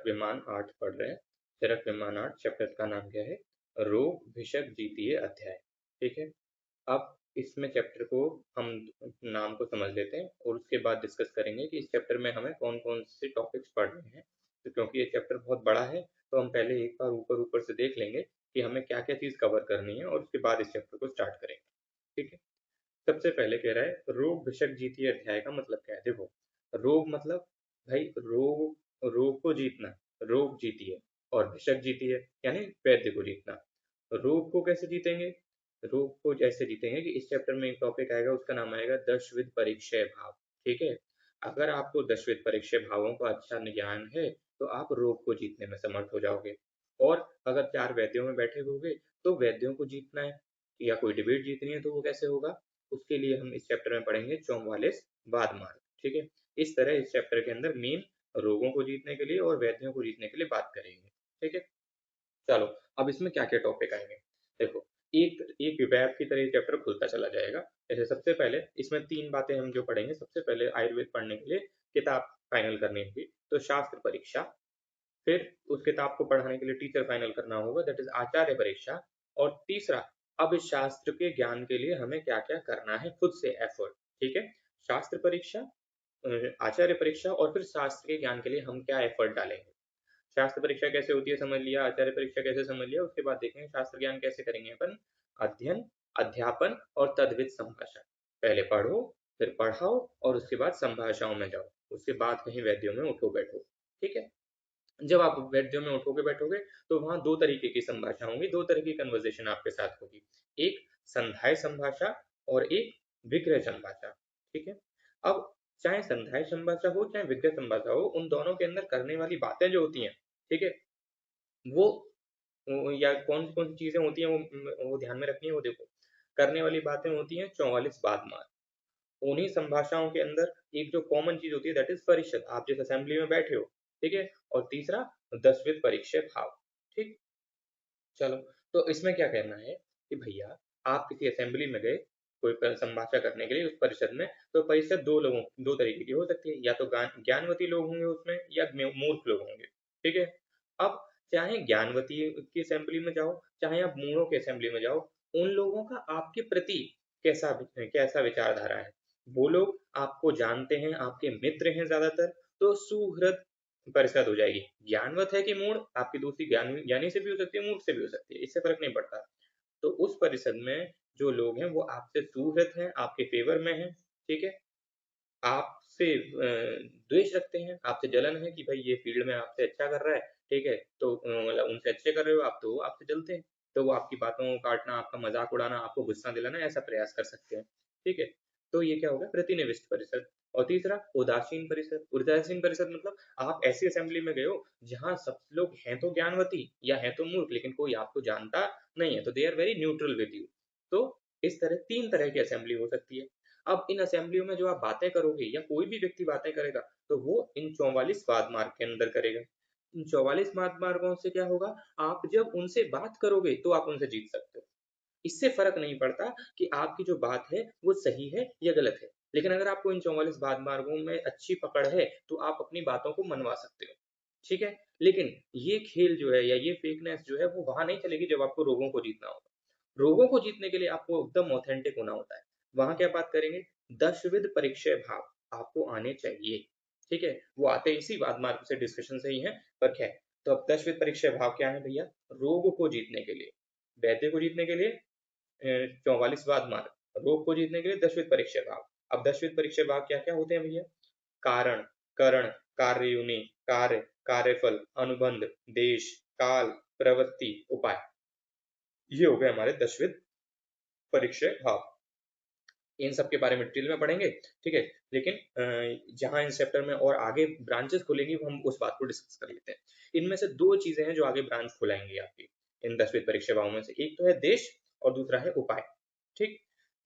विमान 8 पढ़ रहे हैं। चरक विमान 8 चैप्टर का नाम क्या है? रोग भिषक जीतीय अध्याय। ठीक है, अब इसमें चैप्टर को हम नाम को समझ लेते हैं और उसके बाद डिस्कस करेंगे कि इस चैप्टर में हमें कौन-कौन से टॉपिक्स पढ़ने हैं। तो क्योंकि ये चैप्टर बहुत बड़ा है, तो हम पहले एक बार ऊपर-ऊपर से देख लेंगे कि हमें क्या-क्या चीज़ कवर करनी है और उसके बाद इस चैप्टर को स्टार्ट करेंगे। ठीक है? सबसे पहले कह रहा है रोग भिषक जीतीय अध्याय का मतलब क्या है? देखो, रोग मतलब भाई रोग को जीतना, रोग जीतिए, और भिषक जीतिए यानी वैद्य को जीतना। रोग को कैसे जीतेंगे? रोग को ऐसे जीतेंगे कि इस चैप्टर में एक टॉपिक आएगा, उसका नाम आएगा दशविध परिक्षय भाव। ठीक है? अगर आपको दशविध परिक्षय भावों का अच्छा ज्ञान है, तो आप रोग को जीतने में समर्थ हो जाओगे। और अगर 4 वैद्यों में बैठे होगे, तो वैद्यों को जीतना है या कोई डिबेट जीतनी है, तो वो कैसे होगा? उसके लिए हम इस चैप्टर में पढ़ेंगे 44 वाद मार्ग। ठीक है, इस तरह इस चैप्टर के अंदर मेन रोगों को जीतने के लिए और वैद्यों को जीतने के लिए बात करेंगे। ठीक है, चलो अब इसमें क्या क्या टॉपिक आएंगे। देखो, एक एक वेब की तरह ये चैप्टर खुलता चला जाएगा। जैसे सबसे पहले इसमें 3 बातें हम जो पढ़ेंगे, सबसे पहले आयुर्वेद पढ़ने के लिए किताब फाइनल करनी होगी, तो शास्त्र परीक्षा। फिर उस किताब को पढ़ाने के लिए टीचर फाइनल करना होगा, दैट इज आचार्य परीक्षा। और तीसरा, अब इस शास्त्र के ज्ञान के लिए हमें क्या-क्या करना है खुद से एफर्ट। ठीक है, शास्त्र परीक्षा, आचार्य परीक्षा और फिर शास्त्र के ज्ञान के लिए हम क्या एफर्ट डालेंगे। शास्त्र परीक्षा कैसे होती है समझ लिया, आचार्य परीक्षा कैसे समझ लिया, उसके बाद देखेंगे शास्त्र ज्ञान कैसे करेंगे अपन। अध्ययन, अध्यापन और तद्वित संभाषण। पहले पढ़ो, फिर पढ़ाओ और उसके बाद संभाषाओं में जाओ, उसके बाद कहीं वैद्यों में उठो बैठो। ठीक है, जब आप वैद्यों में उठोगे बैठोगे, तो वहाँ 2 तरीके की संभाषा होंगी, 2 तरह की कन्वर्सेशन आपके साथ होगी। एक संधाय संभाषा और एक विग्रह संभाषा। ठीक है? अब चाहे संधाय संभाषा हो, चाहे विग्रह संभाषा हो, उन दोनों के अंदर करने वाली बातें जो होती हैं, ठीक है? वो या कौन-कौन सी चीज़ें होती हैं वो ध्यान में रखनी है, वो देखो। करने वाली बातें होती हैं 44 वाद मार्ग। उन्हीं संभाषाओं के अंदर एक जो कॉमन चीज़ होती है दैट इज़ परिषद, आप जिस असेंबली में बैठे हो, ठीक है? और तीसरा दसविध परिक्षय भाव। ठीक? चलो, तो इसमें क्या कहना है कि भैया आप किसी असेंबली में गए, कोई संभाषण करने के लिए उस परिषद में, तो परिषद 2 तरीके की हो सकती है, या तो ज्ञानवती लोग होंगे उसमें या मूर्ख लोग होंगे। ठीक है? अब चाहे ज्ञानवती की असेंबली में जाओ, चाहे आप मूढ़ों की असेंबली में जाओ, उन लोगों का आपके प्रति कैसा विचारधारा है। वो लोग आपको जानते हैं, आपके मित्र हैं ज़्यादातर, तो सुहृद परिषद हो जाएगी। ज्ञानवत है कि मूढ़, आपकी दोस्ती ज्ञानी से भी हो सकती है, मूर्ख से भी हो सकती है, इससे फ़र्क नहीं पड़ता। तो उस परिषद में जो लोग हैं वो आपसे सुहृद हैं, आपके फ़ेवर में हैं, ठीक है? आपसे द्वेष रखते हैं, आपसे जलन है कि भाई ये फ़ील्ड में आपसे अच्छा कर रहा है, ठीक है? तो मतलब उनसे अच्छे कर रहे हो आप, तो वो आपसे जलते हैं। तो वो आपकी बातों को काटना, आपका मज़ाक उड़ाना, आपको गुस्सा दिलाना, ऐसा प्रयास कर सकते हैं, ठीक है? तो ये क्या होगा? प्रतिनिविष्ट परिषद। और तीसरा उदासीन परिषद। उदासीन परिषद मतलब आप ऐसी असेंबली में गए हो, जहाँ सब लोग हैं तो ज्ञानवती या हैं तो मूर्ख, लेकिन कोई आपको जानता नहीं है, तो they are very neutral with you. तो इस तरह 3 तरह की असेंबली हो सकती है। अब इन असेंबलियों में जो आप बातें करोगे या कोई भी व्यक्ति बातें करेगा, तो वो इन 44 वाद मार्ग के अंदर करेगा। इन 44 वाद मार्गों से क्या होगा, आप जब उनसे बात करोगे तो आप उनसे जीत सकते हो। इससे फ़र्क नहीं पड़ता कि आपकी जो बात है वो सही है या गलत है। लेकिन अगर आपको इन 44 वाद मार्गों में अच्छी पकड़ है, तो आप अपनी बातों को मनवा सकते हो। ठीक है? लेकिन ये खेल जो है या ये फेकनेस जो है वो वहाँ नहीं चलेगी जब आपको रोगों को जीतना होगा। रोगों को जीतने के लिए आपको एकदम ऑथेंटिक होना होता है। वहाँ क्या बात करेंगे? दशविध परिक्षय भाव आपको आने चाहिए। ठीक है? वो आते इसी वाद मार्ग से डिस्कशन से ही हैं, पर क्या है? तो अब दशविध परिक्षय भाव क्या है भैया? रोग को जीतने के लिए, वैद्य को जीतने के लिए 44 वाद मार्ग, रोग को जीतने के लिए दशविध परिक्षय भाव। अब दशविध परिक्षय भाव क्या-क्या होते हैं भैया? कारण, करण, कार्ययुनि, कार्य, कार्यफल, अनुबंध, देश, काल, प्रवृत्ति, उपाय। ये हो गए हमारे दशविध परिक्षय भाव। इन सब के बारे में डिटेल में पढ़ेंगे, ठीक है? लेकिन जहाँ इस चैप्टर में और आगे ब्रांचेस खुलेंगी, वो हम उस बात को डिस्कस कर लेते हैं। इनमें से 2 चीज़ें हैं जो आगे ब्रांच खुलाएँगी आपकी, इन 10वीं परीक्षा भावों में से। एक तो है देश और दूसरा है उपाय, ठीक?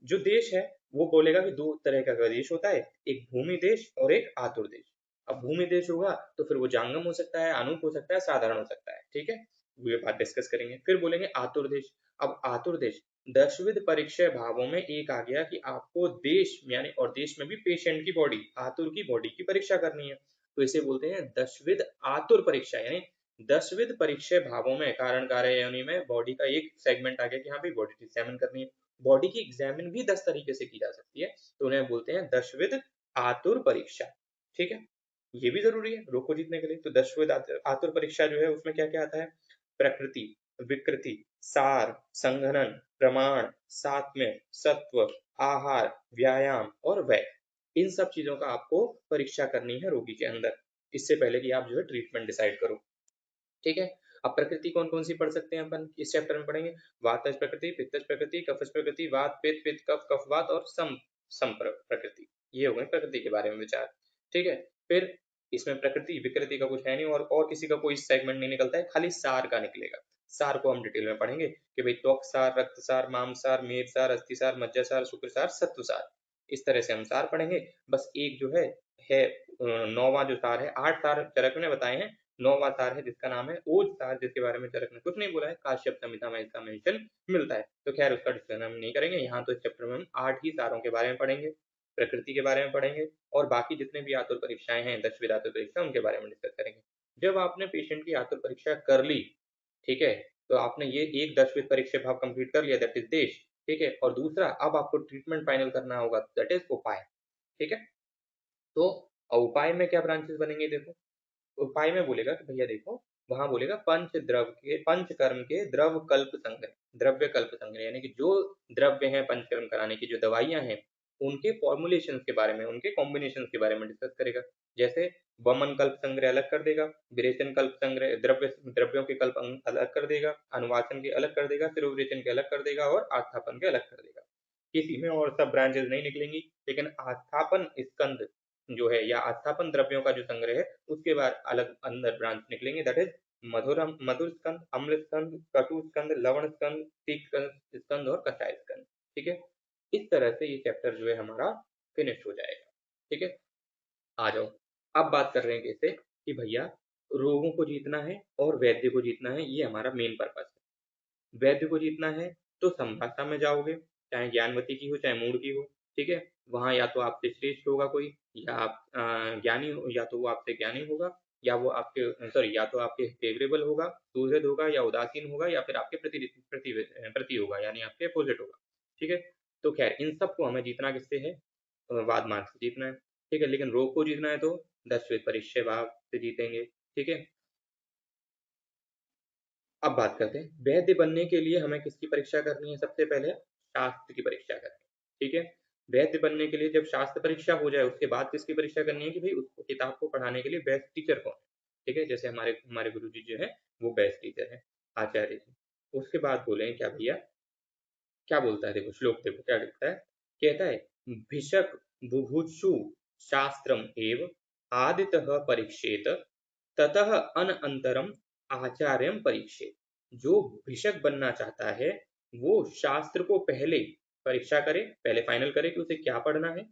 जो देश है, वो बोलेगा कि 2 तरह का देश होता है, एक भूमि देश और एक आतुर देश। अब भूमि देश होगा, तो फिर वो जांगम हो सकता है, अनूप हो सकता है, साधारण हो सकता है, ठीक है? ये बात डिस्कस करेंगे। फिर बोलेंगे आतुर देश। अब आतुर देश, दशविध परिक्षय भावों में एक आ गया कि आपको देश यानी और देश में भी पेशेंट की बॉडी, आतुर की बॉडी की परीक्षा करनी है। तो इसे बोलते हैं दशविध आतुर परीक्षा, यानी 10 परीक्षय भावों में कारण कार्य योनि में बॉडी का एक सेगमेंट आ गया कि हाँ भाई बॉडी की एग्जामिन करनी है। बॉडी की एग्जामिन भी 10 तरीके से की जा सकती है, तो उन्हें बोलते हैं 10 आतुर परीक्षा। ठीक है, ये भी जरूरी है रोग को जीतने के लिए। तो 10 आतुर परीक्षा जो है उसमें क्या क्या आता है? प्रकृति, विकृति, सार, संघनन, प्रमाण, सात्म्य, सत्व, आहार, व्यायाम और व्यय, इन सब चीजों का आपको परीक्षा करनी है रोगी के अंदर, इससे पहले कि आप जो है ट्रीटमेंट डिसाइड करो। ठीक है, अब प्रकृति कौन कौन सी पढ़ सकते हैं अपन इस चैप्टर में पढ़ेंगे? वातज प्रकृति, पित्तज प्रकृति, कफज प्रकृति, वात पित्त, पित्त कफ, कफ वात और सम प्रकृति, ये हो गए प्रकृति के बारे में विचार। ठीक है, फिर इसमें प्रकृति विकृति का कुछ है नहीं, और किसी का कोई सेगमेंट नहीं निकलता है, खाली सार का निकलेगा। सार को हम डिटेल में पढ़ेंगे कि भाई त्वक सार, रक्त सार, मांस सार, मेद सार, अस्थि सार, मज्जा सार, शुक्र सार, सत्व सार, इस तरह से हम सार पढ़ेंगे। बस एक जो है 9वां जो सार है, 8 सार चरक ने बताए हैं, 9वां सार है जिसका नाम है ओज सार, जिसके बारे में चरक ने कुछ नहीं बोला है, काश्यप संहिता में इसका मेंशन मिलता है, तो खैर उसका डिस्कशन हम नहीं करेंगे यहाँ। तो इस चैप्टर में हम 8 ही सारों के बारे में पढ़ेंगे, प्रकृति के बारे में पढ़ेंगे, और बाकी जितने भी आतुर परीक्षाएं हैं 10वीं आतुर परीक्षा, उनके बारे में डिस्कस करेंगे। जब आपने पेशेंट की आतुर परीक्षा कर ली, ठीक है, तो आपने ये एक 10वीं परीक्षा भाव कंप्लीट कर लिया, दैट इज देश। ठीक है, और दूसरा अब आपको ट्रीटमेंट फाइनल करना होगा, दैट इज उपाय। ठीक है, तो उपाय में क्या ब्रांचेस बनेंगे देखो। उपाय में बोलेगा कि भैया देखो, वहां बोलेगा पंच द्रव के, पंच कर्म के द्रव कल्प संग्रह, द्रव्य कल्प संग्रह, यानी कि जो द्रव्य हैं पंचकर्म कराने की, जो दवाइयां हैं, उनके फॉर्मुलेशन के बारे में, उनके कॉम्बिनेशन के बारे में डिस्कस करेगा। जैसे वमन कल्प संग्रह अलग कर देगा, विरेचन कल्प संग्रह द्रव्यों के कल्प अलग कर देगा, अनुवाचन के अलग कर देगा, सिरोविरेचन के अलग कर देगा, और आस्थापन के अलग कर देगा। किसी में और सब ब्रांचेस नहीं निकलेंगी, लेकिन आस्थापन स्कंद जो है, या आस्थापन द्रव्यों का जो संग्रह है, उसके बाद अलग अंदर ब्रांच निकलेंगे, दैट इज मधुर स्कंद, अम्ल स्कंद, कटु स्कंद, लवण स्कंद, तीक्त स्कंद और कषाय स्कंद। ठीक है, इस तरह से ये चैप्टर जो है हमारा फिनिश हो जाएगा। ठीक है, आ जाओ, अब बात कर रहे हैं कैसे कि भैया रोगों को जीतना है और वैद्य को जीतना है, ये हमारा मेन पर्पस है। वैद्य को जीतना है तो संभाषा में जाओगे, चाहे ज्ञानवती की हो चाहे मूढ़ की हो। ठीक है, वहां या तो आपसे श्रेष्ठ होगा कोई, या आप ज्ञानी हो, या तो वो आपसे ज्ञानी होगा, या वो आपके सॉरी या तो आपके फेवरेबल होगा, सुहृद होगा, या उदासीन होगा, या फिर आपके प्रति प्रति प्रति होगा, यानी आपके अपोजिट होगा। ठीक है, तो खैर इन सबको हमें जीतना किससे है? वाद मार्ग से जीतना है। ठीक है, लेकिन रोग को जीतना है तो 10वें परिचय भाव से जीतेंगे। ठीक है, अब बात करते हैं वैद्य बनने के लिए हमें किसकी परीक्षा करनी है? सबसे पहले शास्त्र की परीक्षा करनी है। ठीक है, वैद्य बनने के लिए जब शास्त्र परीक्षा हो जाए, उसके बाद किसकी परीक्षा करनी है कि भाई उस किताब को पढ़ाने के लिए बेस्ट टीचर कौन है। ठीक है, जैसे हमारे हमारे गुरु जी जो है वो बेस्ट टीचर है, आचार्य जी। उसके बाद बोले क्या भैया, क्या बोलता है देखो, श्लोक देखो क्या लिखता है, कहता है भिषक बुभुत्सु शास्त्रम एव आदितः परीक्षेत ततः अनंतरम आचार्यम परीक्षेत। जो भिषक बनना चाहता है वो शास्त्र को पहले परीक्षा करे, पहले फाइनल करे कि उसे क्या पढ़ना है,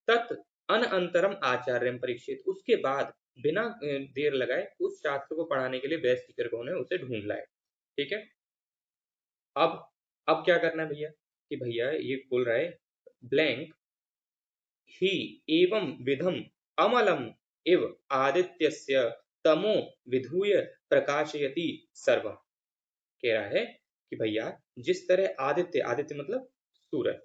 तत् अनंतरम आचार्यम परीक्षित, उसके बाद बिना देर लगाए उस शास्त्र को पढ़ाने के लिए बेस्ट टीचर कौन है उसे ढूंढ लाए। ठीक है, अब अब क्या करना है भैया कि भैया ये बोल रहा है ब्लैंक ही एवं विधम अमलम इव आदित्यस्य तमो विधूय प्रकाशयति सर्वम। कह रहा है कि भैया जिस तरह आदित्य, आदित्य मतलब सूरज,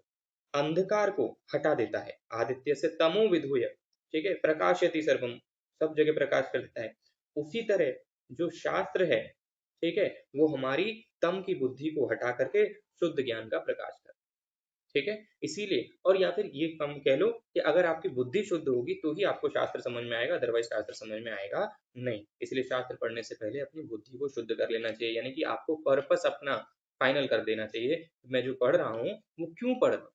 अंधकार को हटा देता है, आदित्य से तमो विधूय, ठीक है, प्रकाशयति सर्वम, सब जगह प्रकाश कर देता है, उसी तरह जो शास्त्र है, ठीक है, वो हमारी तम की बुद्धि को हटा करके शुद्ध ज्ञान का प्रकाश कर। ठीक है, इसीलिए, और या फिर ये कम कह लो कि अगर आपकी बुद्धि शुद्ध होगी तो ही आपको शास्त्र समझ में आएगा, अदरवाइज शास्त्र समझ में आएगा नहीं। इसलिए शास्त्र पढ़ने से पहले अपनी बुद्धि को शुद्ध कर लेना चाहिए, यानी कि आपको पर्पस अपना फाइनल कर देना चाहिए, मैं जो पढ़ रहा हूँ वो क्यों पढ़ रहा हूँ।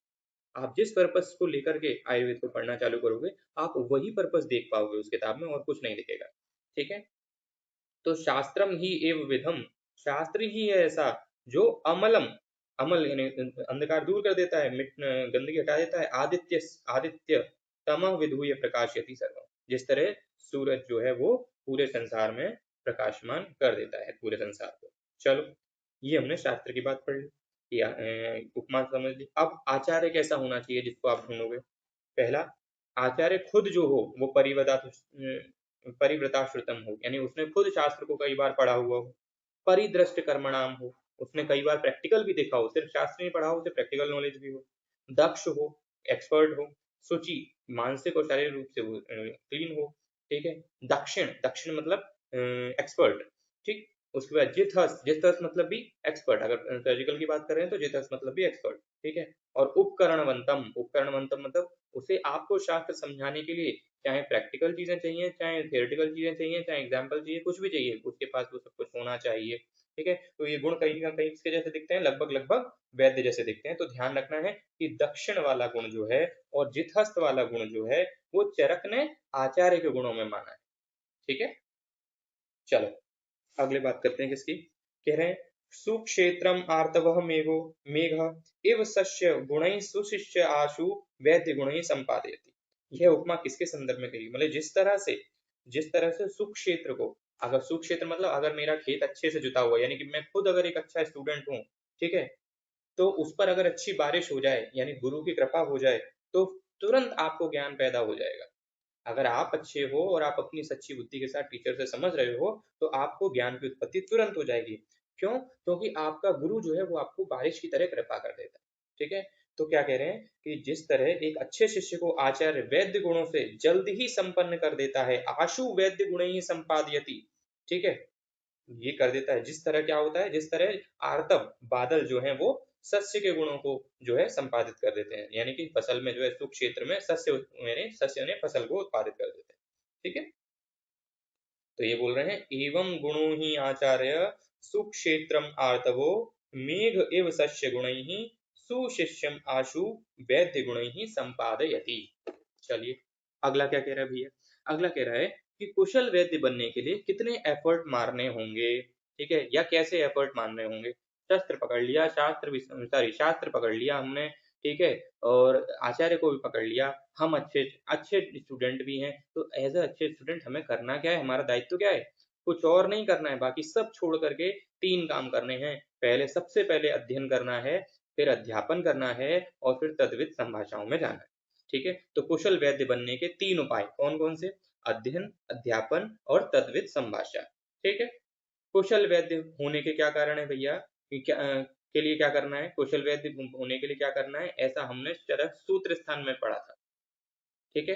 आप जिस पर्पस को लेकर के आयुर्वेद को पढ़ना चालू करोगे, आप वही पर्पस देख पाओगे उस किताब में, और कुछ नहीं दिखेगा। ठीक है, तो शास्त्रम ही एव विधम, शास्त्र ही है ऐसा जो अमलम, अमल यानी अंधकार दूर कर देता है, मिट गंदगी हटा देता है, आदित्य आदित्य तमः विधूय प्रकाशयति सर्वम, जिस तरह सूरज जो है वो पूरे संसार में प्रकाशमान कर देता है पूरे संसार को। चलो, ये हमने शास्त्र की बात पढ़ ली, या उपमा समझ ली। अब आचार्य कैसा होना चाहिए जिसको आप ढूंढोगे? पहला, आचार्य खुद जो हो वो परिवदात परिव्रताश्रुतम हो, यानी उसने खुद शास्त्र को कई बार पढ़ा हुआ हो। परिदृष्ट कर्मणाम हो, उसने कई बार प्रैक्टिकल भी देखा हो, सिर्फ शास्त्र नहीं पढ़ा हो, उसे प्रैक्टिकल नॉलेज भी हो। दक्ष हो, एक्सपर्ट हो। शुचि, मानसिक और शारीरिक रूप से वो क्लीन हो। ठीक है। दक्षिण, दक्षिण मतलब एक्सपर्ट। ठीक। उसके बाद जितहस्त, जितहस्त मतलब भी एक्सपर्ट, अगर सर्जिकल की बात कर रहे हैं तो जितहस्त मतलब भी एक्सपर्ट। ठीक है। और उपकरणवंतम, उपकरणवंतम मतलब उसे आपको शास्त्र समझाने के लिए चाहे प्रैक्टिकल चीजें चाहिए, चाहे थियोरेटिकल चीजें चाहिए, चाहे एग्जाम्पल चाहिए, कुछ भी चाहिए, उसके पास वो सब कुछ होना चाहिए। ठीक है। तो ये गुण कहीं ना कहीं किसके जैसे दिखते हैं, लगभग लगभग वैद्य जैसे दिखते हैं। तो ध्यान रखना है कि दक्षिण वाला गुण जो है और जितहस्त वाला गुण जो है वो चरक ने आचार्य के गुणों में माना है। ठीक है। चलो अगले बात करते हैं किसकी। कह रहे हैं सुक्षेत्रम आर्तवः मेघो, मेघ इव सस्य गुणैः सुशिष्य आशु वैद्य गुणैः संपादयति। यह उपमा किसके संदर्भ में कही, मतलब जिस तरह से सुक्षेत्र को, अगर सुक्षेत्र मतलब अगर मेरा खेत अच्छे से जुता हुआ, यानी कि मैं खुद अगर एक अच्छा स्टूडेंट हूँ, ठीक है, तो उस पर अगर अच्छी बारिश हो जाए, यानी गुरु की कृपा हो जाए, तो तुरंत आपको ज्ञान पैदा हो जाएगा। अगर आप अच्छे हो और आप अपनी सच्ची बुद्धि के साथ टीचर से समझ रहे हो, तो आपको ज्ञान की उत्पत्ति तुरंत हो जाएगी। क्यों? क्योंकि आपका गुरु जो है वो आपको बारिश की तरह कृपा कर देता है। ठीक है। तो क्या कह रहे हैं कि जिस तरह एक अच्छे शिष्य को आचार्य वैद्य गुणों से जल्द ही संपन्न कर देता है, आशु वैद्य गुण ही संपादयति। ठीक है। ये कर देता है, जिस तरह क्या होता है, जिस तरह आर्तव बादल जो है वो सस्य के गुणों को जो है संपादित कर देते हैं, यानी कि फसल में जो है सुख क्षेत्र में सस्य, यानी सस्य ने फसल को उत्पादित कर देते हैं। ठीक है। तो ये बोल रहे हैं एवं गुणो ही आचार्य सुक्षेत्रम आर्तवो मेघ एव सस्य गुण ही सुशिष्यम आशु वैद्य गुण ही संपादयति। चलिए अगला क्या कह रहा है भैया। अगला कह रहा है कि कुशल वैद्य बनने के लिए कितने एफर्ट मारने होंगे। ठीक है, या कैसे एफर्ट मारने होंगे। शस्त्र पकड़ लिया, शास्त्र पकड़ लिया हमने। ठीक है। और आचार्य को भी पकड़ लिया, हम अच्छे अच्छे स्टूडेंट भी हैं, तो एज अ अच्छे स्टूडेंट हमें करना क्या है, हमारा दायित्व क्या है, कुछ और नहीं करना है, बाकी सब छोड़ करके तीन काम करने हैं। पहले, सबसे पहले अध्ययन करना है, फिर अध्यापन करना है, और फिर तद्वित संभाषाओं में जाना है। ठीक है। तो कुशल वैद्य बनने के तीन उपाय कौन कौन से, अध्ययन, अध्यापन और तद्वित संभाषा। ठीक है। कुशल वैद्य होने के क्या कारण है भैया, कि क्या के लिए क्या करना है, कुशल वैद्य होने के लिए क्या करना है, ऐसा हमने चरक सूत्र स्थान में पढ़ा था। ठीक है।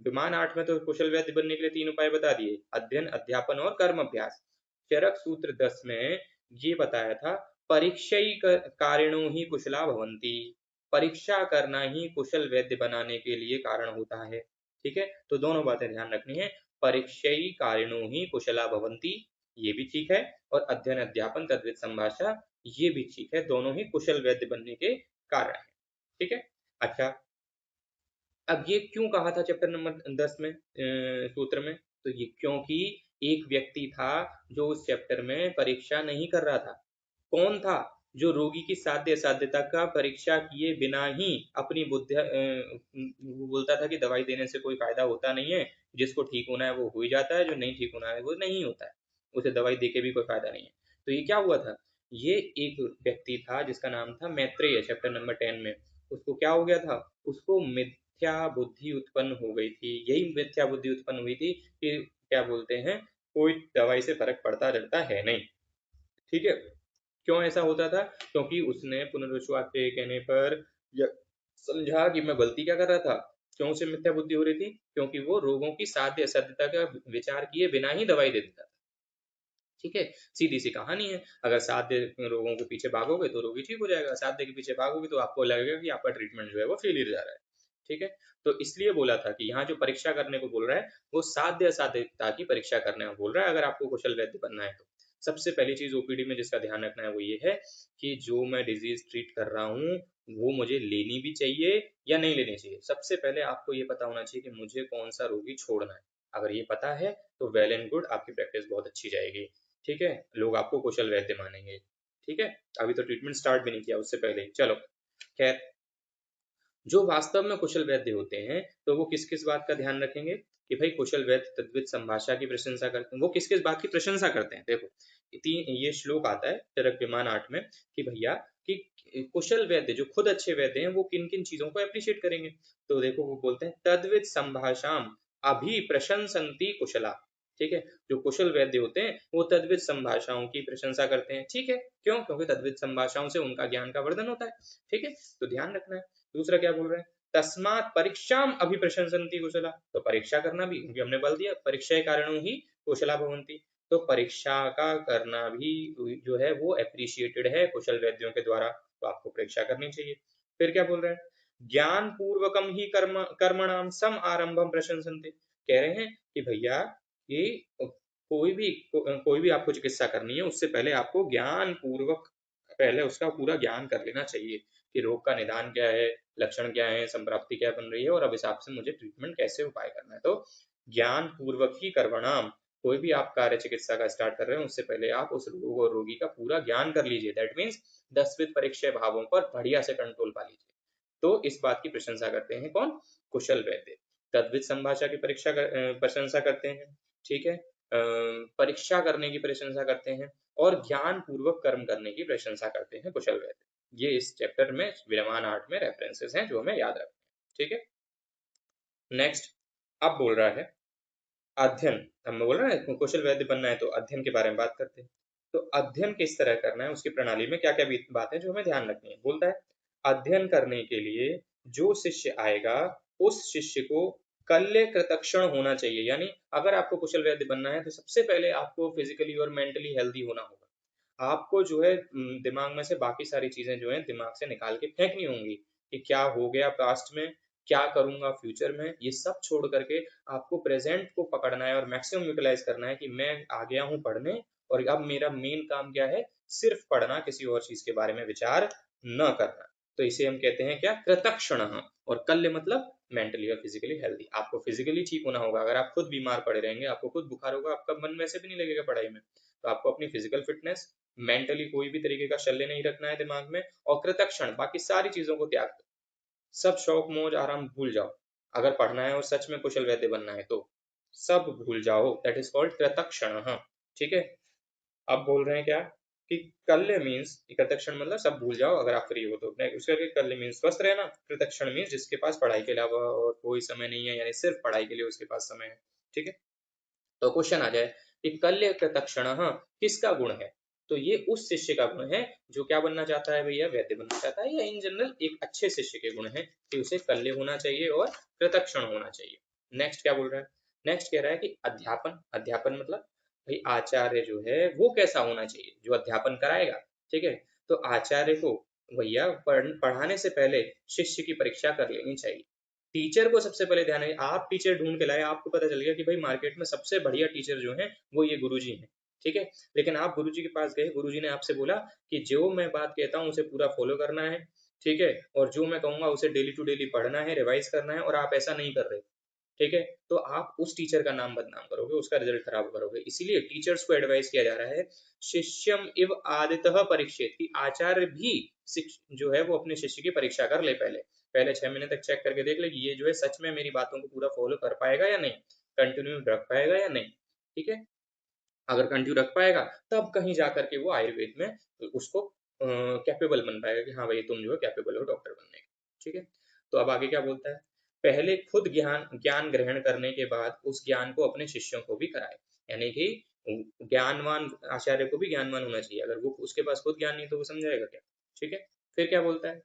विमान 8 में तो कुशल वैद्य बनने के लिए तीन उपाय बता दिए, अध्ययन, अध्यापन और कर्म अभ्यास। चरक सूत्र 10 में ये बताया था, परीक्षई कारिणो ही कुशला भवंती, परीक्षा करना ही कुशल वैद्य बनाने के लिए कारण होता है। ठीक है। तो दोनों बातें ध्यान रखनी है, परीक्षई कारिणो ही कुशला भवंती, ये भी ठीक है, और अध्ययन, अध्यापन, तद्वित संभाषा, ये भी ठीक है, दोनों ही कुशल वैद्य बनने के कारण है। ठीक है। अच्छा, अब ये क्यों कहा था चैप्टर नंबर 10 में सूत्र में, तो ये क्योंकि एक व्यक्ति था जो उस चैप्टर में परीक्षा नहीं कर रहा था। कौन था? जो रोगी की साध्य असाध्यता का परीक्षा किए बिना ही अपनी बुद्धि वो बोलता था कि दवाई देने से कोई फायदा होता नहीं है, जिसको ठीक होना है वो हो ही जाता है, जो नहीं ठीक होना है वो नहीं होता है, उसे दवाई दे के भी कोई फायदा नहीं है। तो ये क्या हुआ था, ये एक व्यक्ति था जिसका नाम था मैत्रेय, चैप्टर नंबर 10 में। उसको क्या हो गया था, उसको मिथ्या बुद्धि उत्पन्न हो गई थी। यही मिथ्या बुद्धि उत्पन्न हुई थी कि क्या बोलते हैं, कोई दवाई से फर्क पड़ता रहता है नहीं। ठीक है। क्यों ऐसा होता था, क्योंकि उसने पुनर्विश्वास के कहने पर समझा कि मैं गलती क्या कर रहा था। क्यों से मिथ्या बुद्धि हो रही थी, क्योंकि वो रोगों की साध्य असाध्यता का विचार किए बिना ही दवाई दे देता था। ठीक है। सीधी सी कहानी है, अगर साध्य रोगों के पीछे भागोगे तो रोगी ठीक हो जाएगा, साध्य के पीछे भागोगे तो आपको लगेगा कि आपका ट्रीटमेंट जो है वो फेलियर जा रहा है। ठीक है। तो इसलिए बोला था कि यहाँ जो परीक्षा करने को बोल रहा है वो साध्य असाध्यता की परीक्षा करने को बोल रहा है, अगर आपको कुशल वैद्य बनना है तो। सबसे पहली चीज ओपीडी में जिसका ध्यान रखना है वो ये है कि जो मैं डिजीज ट्रीट कर रहा हूँ वो मुझे लेनी भी चाहिए या नहीं लेनी चाहिए। सबसे पहले आपको ये पता होना चाहिए कि मुझे कौन सा रोगी छोड़ना है। अगर ये पता है तो वेल एंड गुड, आपकी प्रैक्टिस बहुत अच्छी जाएगी। ठीक है। लोग आपको कुशल वैद्य मानेंगे। ठीक है। अभी तो ट्रीटमेंट स्टार्ट भी नहीं किया उससे पहले ही। चलो खैर, जो वास्तव में कुशल वैद्य होते हैं तो वो किस किस बात का ध्यान रखेंगे कि भाई कुशल वैद्य तद्वित संभाषा की प्रशंसा करते हैं। वो किस किस बात की प्रशंसा करते हैं, देखो ये श्लोक आता है चरक विमान 8 में कि भैया कि कुशल वैद्य जो खुद अच्छे वैद्य हैं वो किन किन चीजों को अप्रिशिएट करेंगे। तो देखो वो बोलते हैं तद्वित संभाषाम, अभिप्रशंसन्ति कुशला। ठीक है, जो कुशल वैद्य होते हैं वो तद्वित संभाषाओं की प्रशंसा करते हैं। ठीक है, क्यों? क्योंकि तद्वित संभाषाओं से उनका ज्ञान का वर्धन होता है। ठीक है, तो ध्यान रखना है। दूसरा क्या बोल रहे हैं? तस्मात् परीक्षाम अभिप्रशंसन्ति कुशला, तो परीक्षा करना भी, क्योंकि हमने बल दिया परीक्षा कारणों ही कुशला भवन्ति, तो परीक्षा का करना भी जो है वो एप्रिशिएटेड है कुशल वैद्यों के द्वारा, तो आपको परीक्षा करनी चाहिए। फिर क्या बोल रहे हैं? ज्ञान पूर्वकम ही कर्मणाम सम आरंभम प्रशंसन्ते, कह रहे हैं कि भैया ये कोई भी आपको चिकित्सा करनी है उससे पहले आपको ज्ञान पूर्वक पहले उसका पूरा ज्ञान कर लेना चाहिए कि रोग का निदान क्या है, लक्षण क्या है, संप्राप्ति क्या बन रही है और अब हिसाब से मुझे ट्रीटमेंट कैसे उपाय करना है। तो ज्ञान पूर्वक ही कर्मणाम, कोई भी आप कार्य चिकित्सा का स्टार्ट कर रहे हैं उससे पहले आप उस रोग और रोगी का पूरा ज्ञान कर लीजिए। दैट मीन्स 10 परीक्षा भावों पर बढ़िया से कंट्रोल पा लीजिए। तो इस बात की प्रशंसा करते हैं कौन? कुशल वैद्य। तद्वित संभाषा की प्रशंसा करते हैं। ठीक है, परीक्षा करने की प्रशंसा करते हैं और ज्ञान पूर्वक कर्म करने की प्रशंसा करते हैं कुशल वैद्य। ये इस चैप्टर में विरमान 8 में रेफरेंसेस हैं जो हमें याद रखना है। ठीक है, नेक्स्ट अब बोल रहा है अध्ययन। हम बोल रहे हैं कुशल वैद्य बनना है तो अध्ययन के बारे में बात करते हैं। तो अध्ययन किस तरह करना है, उसकी प्रणाली में क्या क्या बात है जो हमें ध्यान रखनी है। बोलता है अध्ययन करने के लिए जो शिष्य आएगा उस शिष्य को कल्य कृतक्षण होना चाहिए। यानी अगर आपको कुशल वैद्य बनना है तो सबसे पहले आपको फिजिकली और मेंटली हेल्दी होना होगा। आपको जो है दिमाग में से बाकी सारी चीजें जो है दिमाग से निकाल के फेंकनी होंगी कि क्या हो गया पास्ट में, क्या करूंगा फ्यूचर में, ये सब छोड़ करके आपको प्रेजेंट को पकड़ना है और मैक्सिमम यूटिलाइज करना है कि मैं आ गया हूँ पढ़ने और अब मेरा मेन काम क्या है? सिर्फ पढ़ना, किसी और चीज के बारे में विचार न करना। तो इसे हम कहते हैं क्या? कृतक्षण। और कल्य मतलब मेंटली और फिजिकली हेल्दी। आपको फिजिकली ठीक होना होगा। अगर आप खुद बीमार पड़े रहेंगे, आपको खुद बुखार होगा, आपका मन वैसे भी नहीं लगेगा पढ़ाई में। तो आपको अपनी फिजिकल फिटनेस, मेंटली कोई भी तरीके का शल्य नहीं रखना है दिमाग में, और कृतक्षण बाकी सारी चीजों को त्याग दो। सब शौक मौज आराम भूल जाओ। अगर पढ़ना है और सच में कुशल वैद्य बनना है तो सब भूल जाओ। दैट इज कॉल्ड कृतक्षण। ठीक है, अब बोल रहे हैं क्या कि कल्य मीन्स, कृतक्षण मतलब सब भूल जाओ अगर आप फ्री हो तो। उसके आगे कल्य मीन्स स्वस्थ रहना, कृतक्षण मीन्स जिसके पास पढ़ाई के अलावा और कोई समय नहीं है, यानी सिर्फ पढ़ाई के लिए उसके पास समय है। ठीक है, तो क्वेश्चन आ जाए कि कल्य कृतक्षण किसका गुण है? तो ये उस शिष्य का गुण है जो क्या बनना चाहता है भैया? वैद्य बनना चाहता है, या इन जनरल एक अच्छे शिष्य के गुण है कि उसे कल्य होना चाहिए और कृतक्षण होना चाहिए। नेक्स्ट क्या बोल रहा है? नेक्स्ट कह रहा है कि अध्यापन। अध्यापन मतलब भाई आचार्य जो है वो कैसा होना चाहिए? जो अध्यापन कराएगा। ठीक है, तो आचार्य को भैया पढ़ाने से पहले शिष्य की परीक्षा कर लेनी चाहिए। टीचर को सबसे पहले ध्यान है, आप टीचर ढूंढ के लाए, आपको पता चल गया कि भाई मार्केट में सबसे बढ़िया टीचर जो है वो ये गुरुजी हैं। ठीक है, लेकिन आप गुरुजी के पास गए, गुरुजी ने आपसे बोला कि जो मैं बात कहता हूँ उसे पूरा फॉलो करना है। ठीक है, और जो मैं कहूंगा उसे डेली टू डेली पढ़ना है, रिवाइज करना है, और आप ऐसा नहीं कर रहे। ठीक है, तो आप उस टीचर का नाम बदनाम करोगे, उसका रिजल्ट खराब करोगे। इसीलिए टीचर्स को एडवाइस किया जा रहा है शिष्यम इव आदितः परीक्षित, कि आचार्य भी जो है वो अपने शिष्य की परीक्षा कर ले। पहले पहले 6 महीने तक चेक करके देख ले कि ये जो है सच में मेरी बातों को पूरा फॉलो कर पाएगा या नहीं, कंटिन्यू रख पाएगा या नहीं। ठीक है, अगर कंटिन्यू रख पाएगा तब कहीं जा करके वो आयुर्वेद में उसको कैपेबल बन पाएगा कि हाँ भाई तुम जो है कैपेबल हो डॉक्टर बनने के। ठीक है, तो अब आगे क्या बोलता है? पहले खुद ज्ञान ज्ञान ग्रहण करने के बाद उस ज्ञान को अपने शिष्यों को भी कराए। यानी कि ज्ञानवान आचार्य को भी ज्ञानवान होना चाहिए। अगर वो उसके पास खुद ज्ञान नहीं तो वो समझाएगा क्या? ठीक है, फिर क्या बोलता है?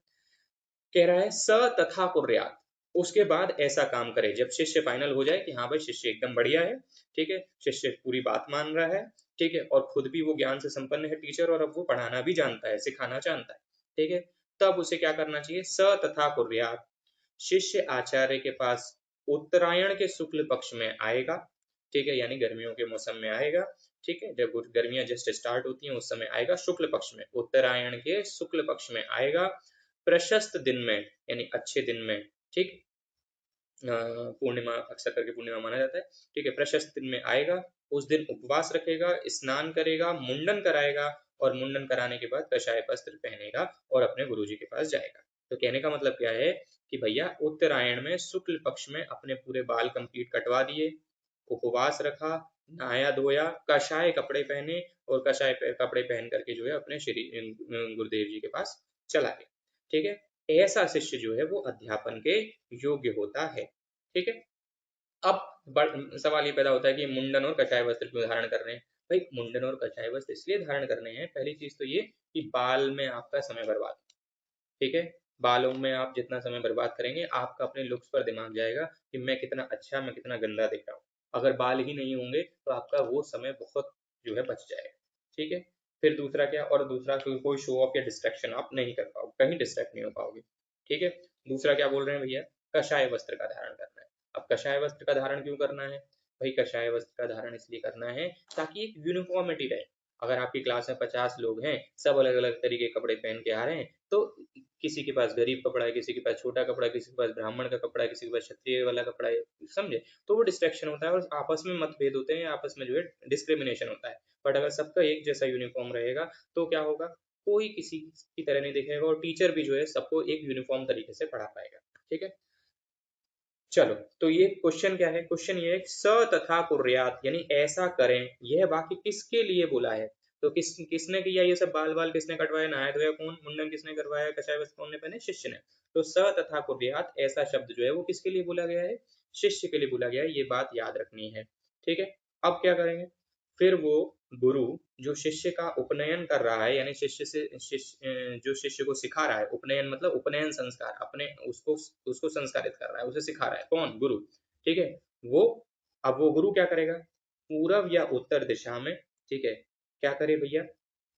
कह रहा है स तथा कुर्यात, उसके बाद ऐसा काम करे जब शिष्य फाइनल हो जाए कि हाँ भाई शिष्य एकदम बढ़िया है। ठीक है, शिष्य पूरी बात मान रहा है। ठीक है, और खुद भी वो ज्ञान से संपन्न है टीचर, और अब वो पढ़ाना भी जानता है, सिखाना जानता है। ठीक है, तब उसे क्या करना चाहिए? स तथा कुर्यात, शिष्य आचार्य के पास उत्तरायण के शुक्ल पक्ष में आएगा। ठीक है, यानी गर्मियों के मौसम में आएगा। ठीक है, जब गर्मियां जस्ट स्टार्ट होती हैं उस समय आएगा शुक्ल पक्ष में, उत्तरायण के शुक्ल पक्ष में आएगा, प्रशस्त दिन में, यानी अच्छे दिन में। ठीक, पूर्णिमा अक्सर करके पूर्णिमा माना जाता है। ठीक है, प्रशस्त दिन में आएगा, उस दिन उपवास रखेगा, स्नान करेगा, मुंडन कराएगा, और मुंडन कराने के बाद कषाय वस्त्र पहनेगा और अपने गुरुजी के पास जाएगा। तो कहने का मतलब क्या है कि भैया उत्तरायण में शुक्ल पक्ष में अपने पूरे बाल कंप्लीट कटवा दिए, उपवास रखा, नहाया धोया, कषाय कपड़े पहने, और कषाय कपड़े पहन करके जो है अपने श्री गुरुदेव जी के पास चला गया। ठीक है, ऐसा शिष्य जो है वो अध्यापन के योग्य होता है। ठीक है, अब सवाल ये पैदा होता है कि मुंडन और कछाय वस्त्र क्यों धारण कर रहे हैं। भाई मुंडन और कछाय वस्त्र इसलिए धारण करने हैं, पहली चीज तो ये कि बाल में आपका समय बर्बाद, ठीक है, बालों में आप जितना समय बर्बाद करेंगे आपका अपने लुक्स पर दिमाग जाएगा कि मैं कितना अच्छा, मैं कितना गंदा दिख रहा हूँ। अगर बाल ही नहीं होंगे तो आपका वो समय बहुत जो है बच जाएगा, ठीक है। फिर दूसरा क्या, और दूसरा कोई शो ऑफ या डिस्ट्रैक्शन आप नहीं कर पाओगे, कहीं डिस्ट्रैक्ट नहीं हो पाओगे, ठीक है। दूसरा क्या बोल रहे हैं भैया, कषाय वस्त्र का धारण करना है। अब कषाय वस्त्र का धारण क्यों करना है भाई, कषाय वस्त्र का धारण इसलिए करना है ताकि एक यूनिफॉर्मिटी रहे। अगर आपकी क्लास में 50 लोग हैं, सब अलग अलग तरीके के कपड़े पहन के आ रहे हैं, तो किसी के पास गरीब कपड़ा है, किसी के पास छोटा कपड़ा है, किसी के पास ब्राह्मण का कपड़ा है, किसी के पास क्षत्रिय वाला कपड़ा है, समझे, तो वो डिस्ट्रैक्शन होता है और आपस में मतभेद होते हैं, आपस में जो है डिस्क्रिमिनेशन होता है। बट अगर सबका एक जैसा यूनिफॉर्म रहेगा तो क्या होगा, कोई किसी की तरह नहीं दिखेगा और टीचर भी जो है सबको एक यूनिफॉर्म तरीके से पढ़ा पाएगा, ठीक है। चलो, तो ये क्वेश्चन क्या है, क्वेश्चन ये है स तथा कुर्यात, यानी ऐसा करें, यह वाक्य किसके लिए बोला है। तो किसने किया ये सब, बाल बाल किसने कटवाया, नहाया धोया कौन, मुंडन किसने करवाया, कछाय वस्त्र कौन ने पहने, शिष्य ने। तो स तथा कुर्यात ऐसा शब्द जो है वो किसके लिए बोला गया है, शिष्य के लिए बोला गया है, ये बात याद रखनी है, ठीक है। अब क्या करेंगे, फिर वो गुरु जो शिष्य का उपनयन कर रहा है, यानी जो शिष्य को सिखा रहा है, उपनयन मतलब उपनयन संस्कार, अपने उसको उसको संस्कारित कर रहा है, उसे सिखा रहा है, कौन, गुरु, ठीक है। वो अब वो गुरु क्या करेगा, पूरब या उत्तर दिशा में, ठीक है, क्या करे भैया,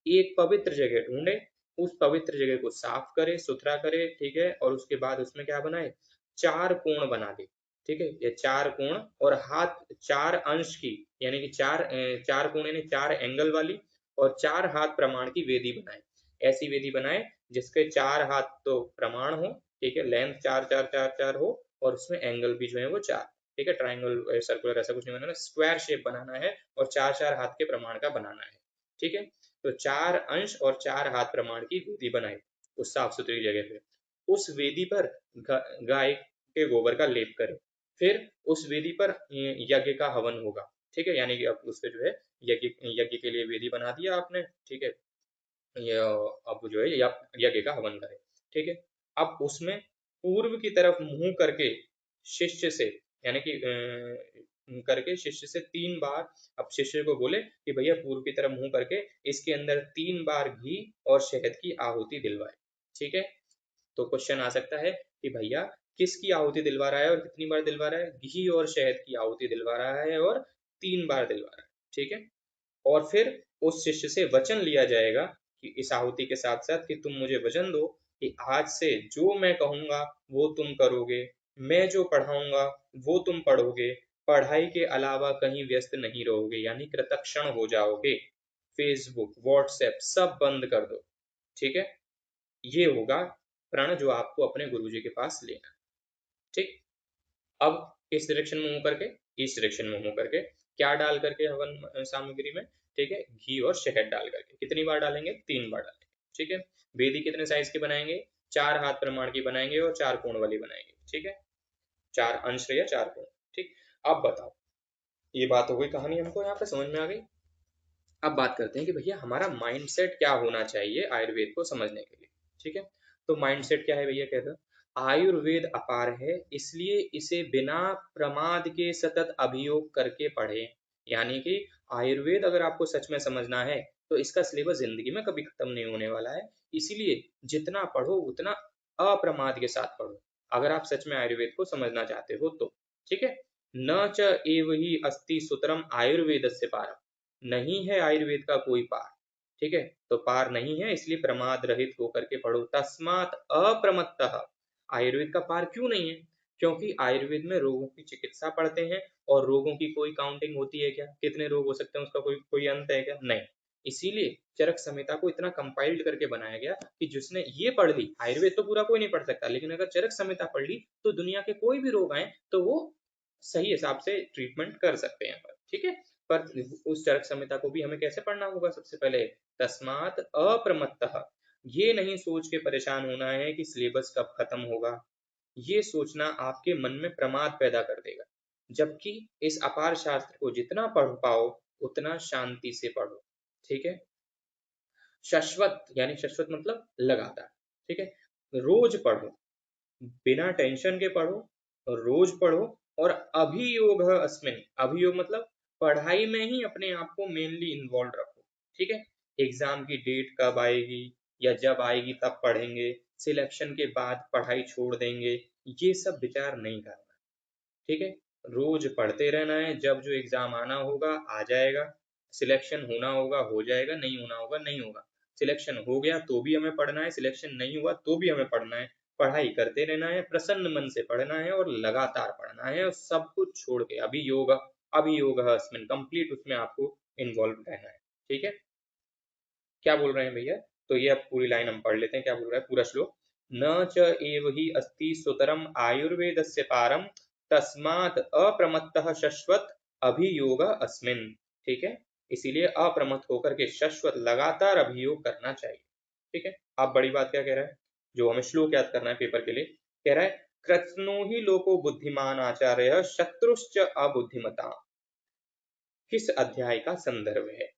एक पवित्र जगह ढूंढे, उस पवित्र जगह को साफ करे, सुथरा करे, ठीक है, और उसके बाद उसमें क्या बनाए, चार कोण बना दे, ठीक है, ये चार कोण, और हाथ चार अंश की, यानी कि चार कोण यानी चार एंगल वाली, और चार हाथ प्रमाण की वेदी बनाए। ऐसी वेदी बनाए जिसके चार हाथ तो प्रमाण हो, ठीक है, लेंथ चार चार चार चार हो, और उसमें एंगल भी जो है वो चार, ठीक है, ट्राइंगल सर्कुलर ऐसा कुछ नहीं बनाना, स्क्वायर शेप बनाना है और चार चार हाथ के प्रमाण का बनाना है, ठीक है। तो चार अंश और चार हाथ प्रमाण की वेदी बनाई उस साफ सुथरी जगह पे, उस वेदी पर गाय के गोबर का लेप करें, फिर उस वेदी पर यज्ञ का हवन होगा, ठीक है, यानी कि अब उस पे जो है यज्ञ यज्ञ के लिए वेदी बना दिया आपने, ठीक है, ये अब जो है यज्ञ का हवन करें, ठीक है। अब उसमें पूर्व की तरफ मुंह करके शिष्य से, यानी कि करके शिष्य से 3 बार, अब शिष्य को बोले कि भैया पूर्व की तरफ मुंह करके इसके अंदर 3 बार घी और शहद की आहुति दिलवाए, ठीक है। तो क्वेश्चन आ सकता है कि भैया किसकी आहुति दिलवा रहा है और कितनी बार दिलवा रहा है, घी और शहद की आहुति दिलवा रहा है और 3 बार दिलवा रहा है, ठीक है। और फिर उस शिष्य से वचन लिया जाएगा कि इस आहुति के साथ साथ कि तुम मुझे वचन दो कि आज से जो मैं कहूंगा वो तुम करोगे, मैं जो पढ़ाऊंगा वो तुम पढ़ोगे, पढ़ाई के अलावा कहीं व्यस्त नहीं रहोगे, यानी कृतक्षण हो जाओगे, फेसबुक व्हाट्सएप सब बंद कर दो, ठीक है। ये होगा प्रण जो आपको अपने गुरुजी के पास लेना, ठीक। अब किस डायरेक्शन में मुंह करके, ईस्ट डायरेक्शन में मुंह करके, क्या डाल करके हवन सामग्री में, ठीक है, घी और शहद डाल करके, कितनी बार डालेंगे, 3 बार डालेंगे, ठीक है। वेदी कितने साइज की बनाएंगे, 4 हाथ प्रमाण की बनाएंगे और 4 कोण वाली बनाएंगे, ठीक है, 4 अंश या 4 कोण, ठीक। अब बताओ, ये बात हो गई, कहानी हमको यहाँ पे समझ में आ गई। अब बात करते हैं कि भैया हमारा माइंडसेट क्या होना चाहिए आयुर्वेद को समझने के लिए, ठीक है। तो माइंडसेट क्या है भैया, कहते हैं आयुर्वेद अपार है, इसलिए इसे बिना प्रमाद के सतत अभियोग करके पढ़े, यानी कि आयुर्वेद अगर आपको सच में समझना है तो इसका सिलेबस जिंदगी में कभी खत्म नहीं होने वाला है, इसीलिए जितना पढ़ो उतना अप्रमाद के साथ पढ़ो, अगर आप सच में आयुर्वेद को समझना चाहते हो तो, ठीक है। न च एव ही अस्ति सुतरम आयुर्वेद से पारम, नहीं है आयुर्वेद का कोई पार, ठीक है, तो पार नहीं है इसलिए प्रमाद रहित होकर के पढ़ो, तस्मात अप्रमत्तः, आयुर्वेद का पार क्यों नहीं है, क्योंकि आयुर्वेद में रोगों की चिकित्सा पढ़ते हैं, और रोगों की कोई काउंटिंग होती है क्या, कितने रोग हो सकते हैं उसका कोई कोई अंत है क्या, नहीं। इसीलिए चरक संहिता को इतना कंपाइल्ड करके बनाया गया कि जिसने ये पढ़ ली, आयुर्वेद तो पूरा कोई नहीं पढ़ सकता, लेकिन अगर चरक संहिता पढ़ ली तो दुनिया के कोई भी रोग आए तो वो सही हिसाब से ट्रीटमेंट कर सकते हैं, ठीक है। पर उस चरक संहिता को भी हमें कैसे पढ़ना होगा, सबसे पहले तस्मात अप्रमत्तः, ये नहीं सोच के परेशान होना है कि सिलेबस कब खत्म होगा, ये सोचना आपके मन में प्रमाद पैदा कर देगा, जबकि इस अपार शास्त्र को जितना पढ़ पाओ उतना शांति से पढ़ो, ठीक है। शाश्वत यानी शाश्वत मतलब लगातार, ठीक है, रोज पढ़ो, बिना टेंशन के पढ़ो, रोज पढ़ो, और अभियोग अस्मिन, अभियोग मतलब पढ़ाई में ही अपने आप को मेनली इन्वॉल्व रखो, ठीक है। एग्जाम की डेट कब आएगी या जब आएगी तब पढ़ेंगे, सिलेक्शन के बाद पढ़ाई छोड़ देंगे, ये सब विचार नहीं करना, ठीक है। रोज पढ़ते रहना है, जब जो एग्जाम आना होगा आ जाएगा, सिलेक्शन होना होगा हो जाएगा, नहीं होना होगा नहीं होगा, सिलेक्शन हो गया तो भी हमें पढ़ना है, सिलेक्शन नहीं हुआ तो भी हमें पढ़ना है, पढ़ाई करते रहना है, प्रसन्न मन से पढ़ना है और लगातार पढ़ना है, और सब कुछ छोड़ के अभी योग अस्मिन कंप्लीट उसमें आपको इन्वॉल्व रहना है, ठीक है। क्या बोल रहे हैं भैया, तो ये अब पूरी लाइन हम पढ़ लेते हैं, क्या बोल रहा है पूरा श्लोक। न च एव हि अस्ति सुतरम आयुर्वेदस्य पारम तस्मात् अप्रमत्तः शश्वत अभियोग अस्मिन्, ठीक है। इसीलिए अप्रमत्त होकर के शश्वत लगातार अभियोग करना चाहिए, ठीक है। अब बड़ी बात क्या कह रहा है, जो हमें श्लोक याद करना है पेपर के लिए, कह रहा है कृत्स्नो ही लोको बुद्धिमान आचार्य शत्रुश्च अबुद्धिमता, किस अध्याय का संदर्भ है।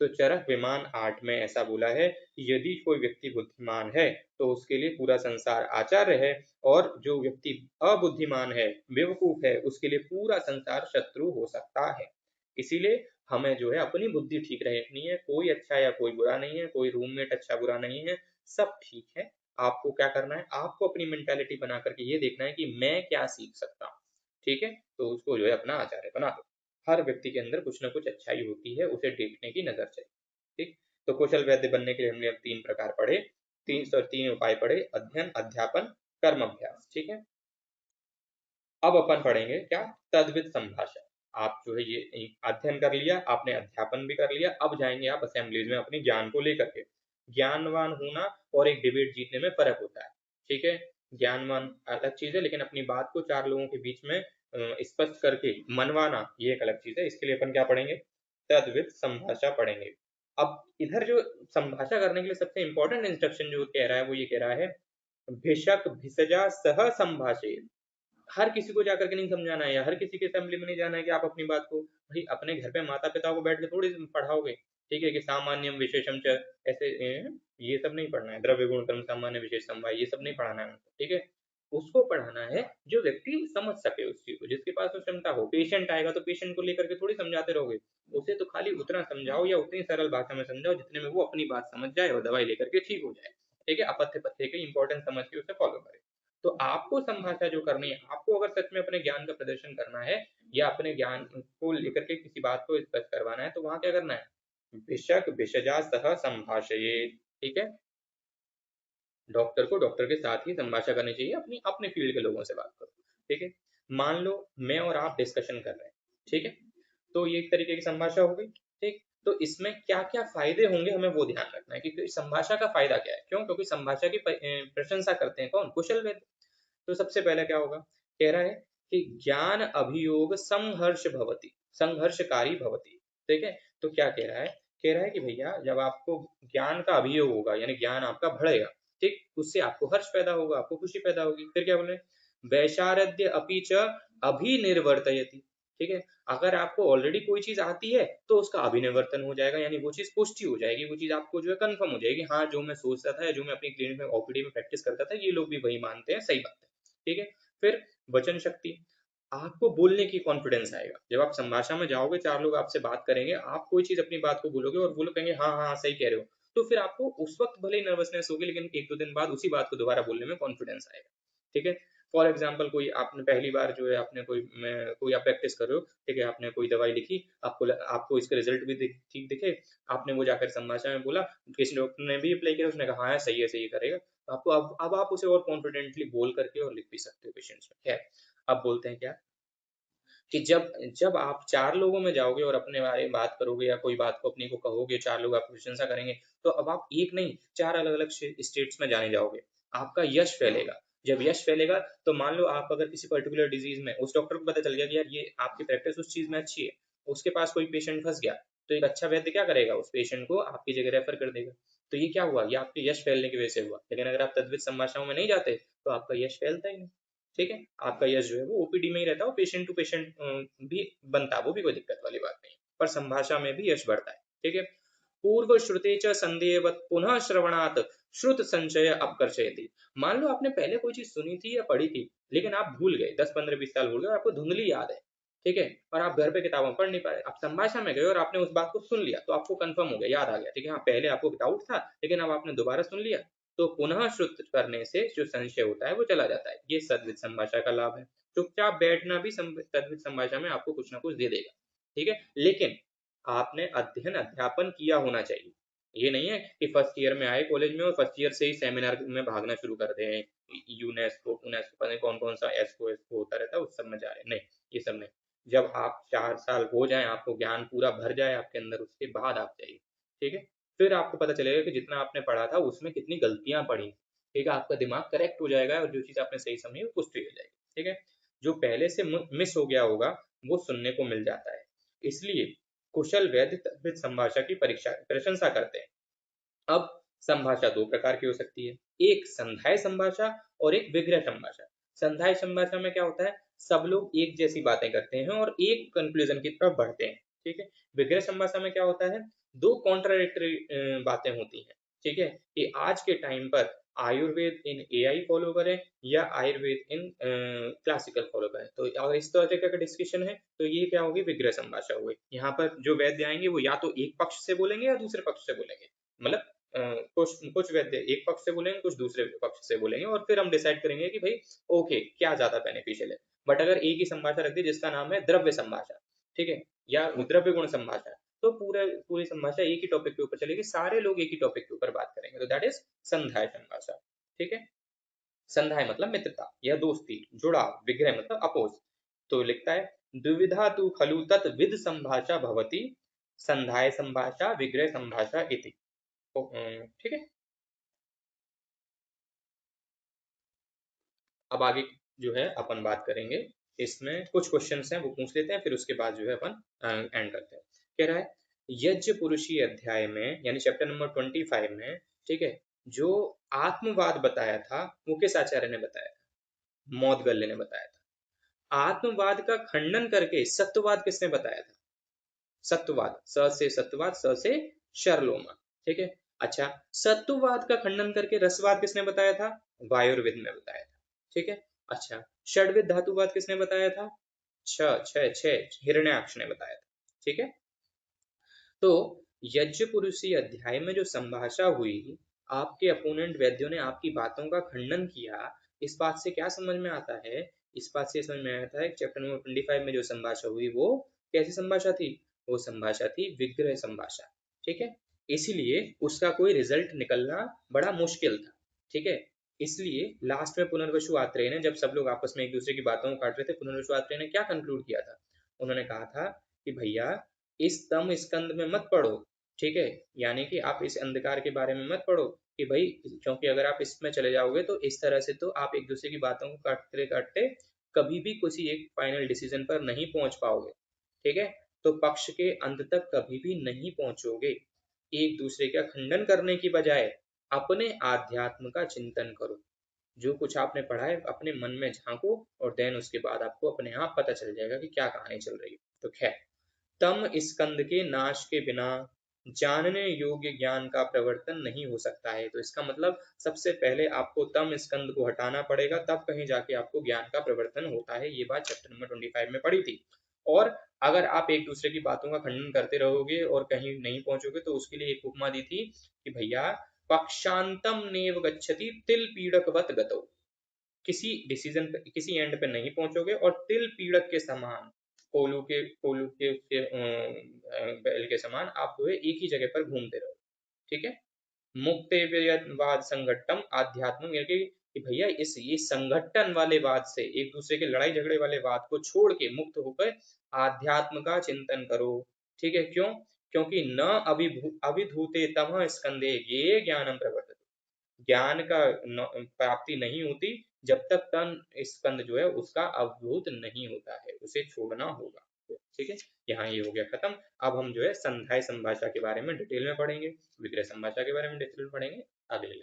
तो चरक विमान 8 में ऐसा बोला है कि यदि कोई व्यक्ति बुद्धिमान है तो उसके लिए पूरा संसार आचार्य है, और जो व्यक्ति अबुद्धिमान है, बेवकूफ है, उसके लिए पूरा संसार शत्रु हो सकता है। इसीलिए हमें जो है अपनी बुद्धि ठीक रखनी है, कोई अच्छा या कोई बुरा नहीं है, कोई रूममेट अच्छा बुरा नहीं है, सब ठीक है। आपको क्या करना है, आपको अपनी मेंटालिटी बना करके ये देखना है कि मैं क्या सीख सकता हूँ, ठीक है। तो उसको जो है अपना आचार्य बना दो। हर व्यक्ति के अंदर कुछ ना कुछ अच्छाई होती है, उसे देखने की नजर चाहिए, ठीक। तो कुशल वैद्य बनने के लिए हमने अब 3 प्रकार पढ़े, 3 उपाय पढ़े, अध्ययन, अध्यापन, कर्म अभ्यास, ठीक है। अब अपन पढ़ेंगे क्या, तद्वित संभाषण। आप जो है ये अध्ययन कर लिया आपने, अध्यापन भी कर लिया, अब जाएंगे आप असेंबलीज में अपने ज्ञान को लेकर के। ज्ञानवान होना और एक डिबेट जीतने में फर्क होता है, ठीक है। ज्ञानवान अलग चीज है, लेकिन अपनी बात को 4 लोगों के बीच में स्पष्ट करके मनवाना ये एक अलग चीज है। इसके लिए अपन क्या पढ़ेंगे, तद्वित संभाषा पढ़ेंगे। अब इधर जो संभाषा करने के लिए सबसे इंपॉर्टेंट इंस्ट्रक्शन जो कह रहा है वो ये कह रहा है, भिषक भिषजा सह संभाषेत। हर किसी को जाकर के नहीं समझाना है, या हर किसी के असेंबली में नहीं जाना है कि आप अपनी बात को, भाई अपने घर पे माता पिता को बैठ के थोड़ी पढ़ाओगे, ठीक है, कि सामान्यम विशेषम च ऐसे ये सब नहीं पढ़ना है, द्रव्य गुण कर्म सामान्य विशेष समवाय ये सब नहीं पढ़ाना है उनको, ठीक है। उसको पढ़ाना है जो व्यक्ति समझ सके उस चीज को, जिसके पास वो क्षमता हो। पेशेंट आएगा तो पेशेंट को लेकर के थोड़ी समझाते रहोगे, उसे तो खाली उतना समझाओ या उतनी सरल भाषा में समझाओ जितने में वो अपनी बात समझ जाए और दवाई लेकर के ठीक हो जाए, ठीक है। अपथ्य पथ्य के इंपॉर्टेंस समझ के उसे फॉलो करे। तो आपको संभाषा जो करनी है, आपको अगर सच में अपने ज्ञान का प्रदर्शन करना है या अपने ज्ञान को लेकर के किसी बात को स्पष्ट करवाना है, तो वहां क्या करना है, भिषक भिषजा सह संभाषयेत्, ठीक है। डॉक्टर को डॉक्टर के साथ ही संभाषा करनी चाहिए, अपनी अपने फील्ड के लोगों से बात करो, ठीक है। मान लो मैं और आप डिस्कशन कर रहे हैं, ठीक है, तो ये एक तरीके की संभाषा हो गई, ठीक। तो इसमें क्या क्या फायदे होंगे हमें वो ध्यान रखना है, क्योंकि संभाषा का फायदा क्या है, क्यों, क्योंकि संभाषा की प्रशंसा करते हैं कौन, कुशल वेद। तो सबसे पहले क्या होगा, कह रहा है कि ज्ञान अभियोग संघर्ष भवति, संघर्षकारी भवति, ठीक है। तो क्या कह रहा है कि भैया जब आपको ज्ञान का अभियोग होगा, यानी ज्ञान आपका बढ़ेगा, ठीक, उससे आपको हर्ष पैदा होगा, आपको खुशी पैदा होगी। फिर क्या बोले, वैशारद्य अपि च अभिनिर्वर्तयति, ठीक है। अगर आपको ऑलरेडी कोई चीज आती है तो उसका अभिनिवर्तन हो जाएगा, यानी वो चीज पुष्टि हो जाएगी, वो चीज आपको जो है कंफर्म हो जाएगी, हाँ जो मैं सोचता था या जो मैं अपनी क्लिनिक में ओपीडी में प्रैक्टिस करता था ये लोग भी वही मानते हैं, सही बात है, ठीक है। फिर वचन शक्ति, आपको बोलने की कॉन्फिडेंस आएगा, जब आप संभाषा में जाओगे 4 लोग आपसे बात करेंगे, आप कोई चीज अपनी बात को बोलोगे और वो लोग कहेंगे हाँ हाँ सही कह रहे हो, तो फिर आपको उस वक्त भले ही नर्वसनेस होगी, लेकिन 1-2 दिन बाद उसी बात को दोबारा बोलने में कॉन्फिडेंस आएगा, ठीक है। फॉर एग्जाम्पल कोई आपने पहली बार जो है आपने कोई आप प्रैक्टिस कर रहे हो, ठीक है, आपने कोई दवाई लिखी, आपको इसके रिजल्ट भी ठीक दिखे, आपने वो जाकर संभाषा में बोला, किसी डॉक्टर ने भी अप्लाई किया, उसने कहा हाँ सही है सही करेगा, तो आपको अब आप उसे और कॉन्फिडेंटली बोल करके और लिख भी सकते हो पेशेंट्स में। खैर अब बोलते हैं क्या, कि जब जब आप 4 लोगों में जाओगे और अपने बारे में बात करोगे या कोई बात को अपनी को कहोगे, 4 लोग आपकी प्रशंसा करेंगे, तो अब आप एक नहीं 4 अलग-अलग स्टेट्स में जाने जाओगे, आपका यश फैलेगा। जब यश फैलेगा तो मान लो आप अगर किसी पर्टिकुलर डिजीज में, उस डॉक्टर को पता चल गया कि यार ये आपकी प्रैक्टिस उस चीज में अच्छी है, उसके पास कोई पेशेंट फंस गया, तो एक अच्छा वैद्य क्या करेगा, उस पेशेंट को आपकी जगह रेफर कर देगा। तो ये क्या हुआ, ये आपके यश फैलने की वजह से हुआ। लेकिन अगर आप तद्वित संभाषाओं में नहीं जाते तो आपका यश फैलता ही नहीं, ठीक है। आपका यश जो है वो ओपीडी में ही रहता है, पेशेंट टू पेशेंट भी बनता है, वो भी कोई दिक्कत वाली बात नहीं, पर संभाषा में भी यश बढ़ता है, ठीक है। पूर्व श्रुते च संदेहवत पुनः श्रवणात् श्रुत संशय अपकर्षयति। मान लो आपने पहले कोई चीज सुनी थी या पढ़ी थी, लेकिन आप भूल गए, 10 15 20 साल भूल गए और आपको धुंधली याद है, ठीक है, और आप घर पे किताबों में पढ़ नहीं पाए, आप संभाषा में गए और आपने उस बात को सुन लिया, तो आपको कंफर्म हो गया, याद आ गया, ठीक है, हाँ पहले आपको डाउट था, लेकिन अब आपने दोबारा सुन लिया, तो पुनः श्रुत करने से जो संशय होता है वो चला जाता है। ये सद्वित संभाषा का लाभ है। चुपचाप बैठना भी सद्वित संभाषा में आपको कुछ ना कुछ दे देगा, ठीक है, लेकिन आपने अध्ययन अध्यापन किया होना चाहिए। ये नहीं है कि फर्स्ट ईयर में आए कॉलेज में और फर्स्ट ईयर से ही सेमिनार में भागना शुरू कर दें, यूनेस्को उनेस्को पता नहीं कौन कौन सा एस्को एस्को होता रहता है, उस सब में जा रहे हैं, नहीं, ये सब नहीं। जब आप 4 साल हो जाए, आपको ज्ञान पूरा भर जाए आपके अंदर, उसके बाद आप जाइए, ठीक है, फिर आपको पता चलेगा कि जितना आपने पढ़ा था उसमें कितनी गलतियां पड़ी, ठीक है, आपका दिमाग करेक्ट हो जाएगा और जो चीज़ आपने सही समझी वो पुष्टि हो जाएगी, ठीक है। जो पहले से मिस हो गया होगा वो सुनने को मिल जाता है, इसलिए कुशल वैद्य तद्वित संभाषा की परीक्षा प्रशंसा करते हैं। अब संभाषा दो प्रकार की हो सकती है, एक संधाय संभाषा और एक विग्रह संभाषा। संधाय संभाषा में क्या होता है, सब लोग एक जैसी बातें करते हैं और एक कंक्लूजन की तरफ बढ़ते हैं, ठीक है। विग्रह संभाषा में क्या होता है, दो कॉन्ट्राडिक्टरी बातें होती हैं, ठीक है, कि आज के टाइम पर आयुर्वेद इन एआई फॉलो करें या आयुर्वेद इन क्लासिकल फॉलो करें, तो अगर इस तरह का डिस्कशन है तो ये क्या होगी, विग्रह संभाषा हुई। यहाँ पर जो वैद्य आएंगे वो या तो एक पक्ष से बोलेंगे या दूसरे पक्ष से बोलेंगे, मतलब कुछ कुछ वैद्य एक पक्ष से बोलेंगे, कुछ दूसरे पक्ष से बोलेंगे, और फिर हम डिसाइड करेंगे कि भाई ओके क्या ज्यादा बेनिफिशियल है। बट अगर एक ही संभाषा रख दी जिसका नाम है द्रव्य संभाषा, ठीक है, या द्रव्य गुण संभाषा, तो पूरी संभाषा एक ही टॉपिक के ऊपर चलेगी, सारे लोग एक ही टॉपिक के ऊपर बात करेंगे, तो दैट इज संधाय संभाषा, ठीक है। संधाय मतलब मित्रता या दोस्ती, जुड़ाव, विग्रह मतलब अपोज। तो लिखता है द्विविधा तु खलु तत् विद संभाषा भवति, संधाय संभाषा विग्रह संभाषा इति। ठीक है। अब आगे जो है अपन बात करेंगे, इसमें कुछ क्वेश्चंस हैं वो पूछ लेते हैं, फिर उसके बाद जो है अपन एंड करते हैं। कह रहा है यज्ञ पुरुषी अध्याय में यानी चैप्टर नंबर 25 में, ठीक है, जो आत्मवाद बताया था वो किस आचार्य ने बताया था, मौदगल्य ने बताया था। आत्मवाद का खंडन करके सत्यवाद किसने बताया था, सत्यवाद, स से सत्यवाद, स से शरलोमा, ठीक है। अच्छा, सत्यवाद का खंडन करके रसवाद किसने बताया था, वायुर्वेद में बताया था, ठीक है। अच्छा, षड्विद धातुवाद किसने बताया था, छ छ छ हिरण्याक्ष ने बताया था, ठीक है। तो यज्ञ पुरुषी अध्याय में जो संभाषा हुई, आपके अपोनेंट वैद्यों ने आपकी बातों का खंडन किया, इस बात से क्या समझ में आता है, इस बात से समझ में आता है चैप्टर नंबर 25 में जो संभाषा हुई वो कैसी संभाषा थी, वो संभाषा थी विग्रह संभाषा, ठीक है। इसीलिए उसका कोई रिजल्ट निकलना बड़ा मुश्किल था, ठीक है। इसलिए लास्ट में पुनर्वसु आत्रेय ने, जब सब लोग आपस में एक दूसरे की बातों को काट रहे थे, पुनर्वसु आत्रेय ने क्या कंक्लूड किया था, उन्होंने कहा था कि भैया इस तम स्कंद में मत पढ़ो, ठीक है, यानी कि आप इस अंधकार के बारे में मत पढ़ो कि भाई, क्योंकि अगर आप इसमें चले जाओगे तो इस तरह से तो आप एक दूसरे की बातों को काटते काटते कभी भी किसी एक फाइनल डिसीजन पर नहीं पहुंच पाओगे, ठीक है। तो पक्ष के अंत तक कभी भी नहीं पहुंचोगे। एक दूसरे का खंडन करने की बजाय अपने आध्यात्म का चिंतन करो, जो कुछ आपने पढ़ा है अपने मन में झांको, और देन उसके बाद आपको अपने आप पता चल जाएगा कि क्या कहानी चल रही है। तो खैर, तम स्कंद के नाश के बिना जानने योग्य ज्ञान का प्रवर्तन नहीं हो सकता है। तो इसका मतलब सबसे पहले आपको तम स्कंद को हटाना पड़ेगा, तब कहीं जाके आपको ज्ञान का प्रवर्तन होता है। ये बात चैप्टर नंबर 25 में पढ़ी थी। और अगर आप एक दूसरे की बातों का खंडन करते रहोगे और कहीं नहीं पहुंचोगे, तो उसके लिए एक उपमा दी थी कि भैया पक्षांतम नेव गच्छति तिल पीड़कवत गतो, किसी डिसीजन पे, किसी एंड पे नहीं पहुंचोगे और तिल पीड़क के समान, कोलू के बैल के समान आप जो है एक ही जगह पर घूमते रहो, ठीक है। मुक्तेवाद संगठन आध्यात्म, यानी कि भैया इस ये संगठन वाले वाद से, एक दूसरे के लड़ाई झगड़े वाले वाद को छोड़ के मुक्त होकर आध्यात्म का चिंतन करो, ठीक है। क्यों, क्योंकि न अभिधूते तमः स्कंदे ये ज्ञानम प्रवर्तते, ज्ञान का प्राप्ति नहीं होती जब तक तन स्कंद जो है उसका अवधूत नहीं होता है, उसे छोड़ना होगा, ठीक है। यहाँ ये हो गया खत्म। अब हम जो है संधाय संभाषा के बारे में डिटेल में पढ़ेंगे, विग्रह संभाषा के बारे में डिटेल में पढ़ेंगे अगले